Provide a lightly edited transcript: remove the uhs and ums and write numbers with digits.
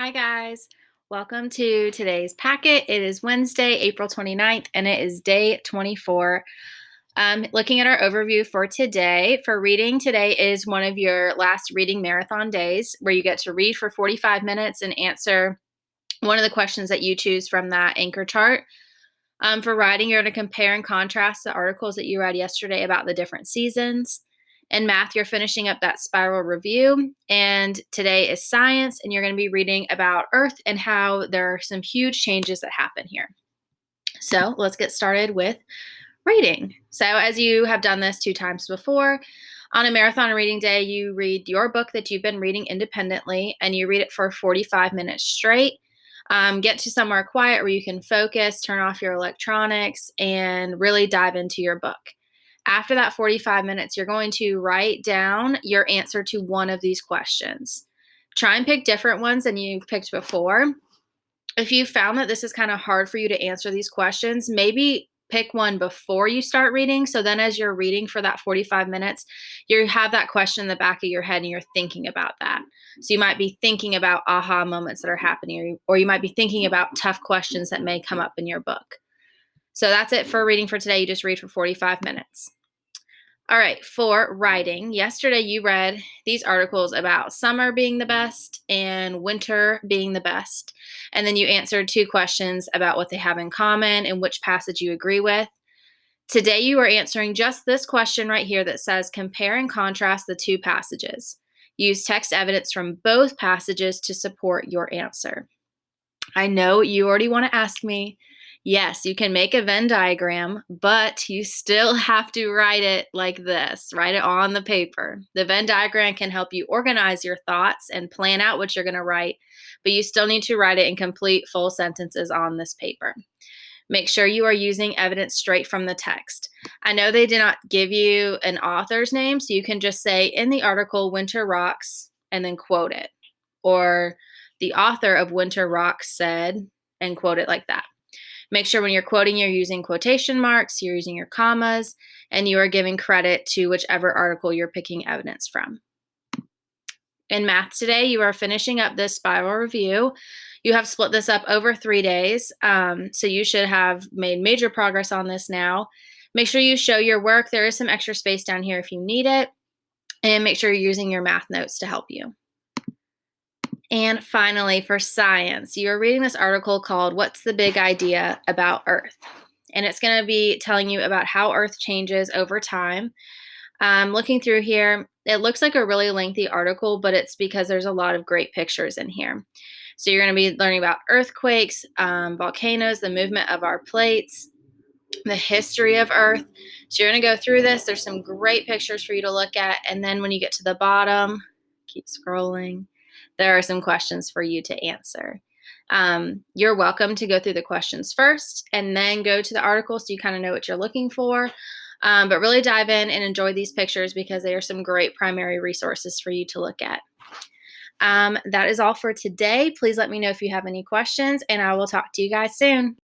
Hi, guys. Welcome to today's packet. It is Wednesday, April 29th, and it is day 24. Looking at our overview for today, for reading, today is one of your last reading marathon days where you get to read for 45 minutes and answer one of the questions that you choose from that anchor chart. For writing, you're going to compare and contrast the articles that you read yesterday about the different seasons. In math, you're finishing up that spiral review. And today is science, and you're going to be reading about Earth and how there are some huge changes that happen here. So let's get started with reading. So, as you have done this 2 times before, on a marathon reading day, you read your book that you've been reading independently and you read it for 45 minutes straight. Get to somewhere quiet where you can focus, turn off your electronics, and really dive into your book. After that 45 minutes, you're going to write down your answer to one of these questions. Try and pick different ones than you've picked before. If you found that this is kind of hard for you to answer these questions, maybe pick one before you start reading. So then, as you're reading for that 45 minutes, you have that question in the back of your head and you're thinking about that. So you might be thinking about aha moments that are happening, or you might be thinking about tough questions that may come up in your book. So that's it for reading for today. You just read for 45 minutes. All right, for writing, yesterday you read these articles about summer being the best and winter being the best. And then you answered 2 questions about what they have in common and which passage you agree with. Today you are answering just this question right here that says compare and contrast the 2 passages. Use text evidence from both passages to support your answer. I know you already want to ask me. Yes, you can make a Venn diagram, but you still have to write it like this. Write it on the paper. The Venn diagram can help you organize your thoughts and plan out what you're going to write, but you still need to write it in complete full sentences on this paper. Make sure you are using evidence straight from the text. I know they did not give you an author's name, so you can just say in the article, Winter Rocks, and then quote it. Or the author of Winter Rocks said, and quote it like that. Make sure when you're quoting, you're using quotation marks, you're using your commas, and you are giving credit to whichever article you're picking evidence from. In math today, you are finishing up this spiral review. You have split this up over 3 days, so you should have made major progress on this now. Make sure you show your work. There is some extra space down here if you need it, and make sure you're using your math notes to help you. And finally, for science, you're reading this article called What's the Big Idea About Earth? And it's going to be telling you about how Earth changes over time. Looking through here, it looks like a really lengthy article, but it's because there's a lot of great pictures in here. So you're going to be learning about earthquakes, volcanoes, the movement of our plates, the history of Earth. So you're going to go through this. There's some great pictures for you to look at. And then when you get to the bottom, keep scrolling, there are some questions for you to answer. You're welcome to go through the questions first and then go to the article so you kind of know what you're looking for. But really dive in and enjoy these pictures because they are some great primary resources for you to look at. That is all for today. Please let me know if you have any questions, and I will talk to you guys soon.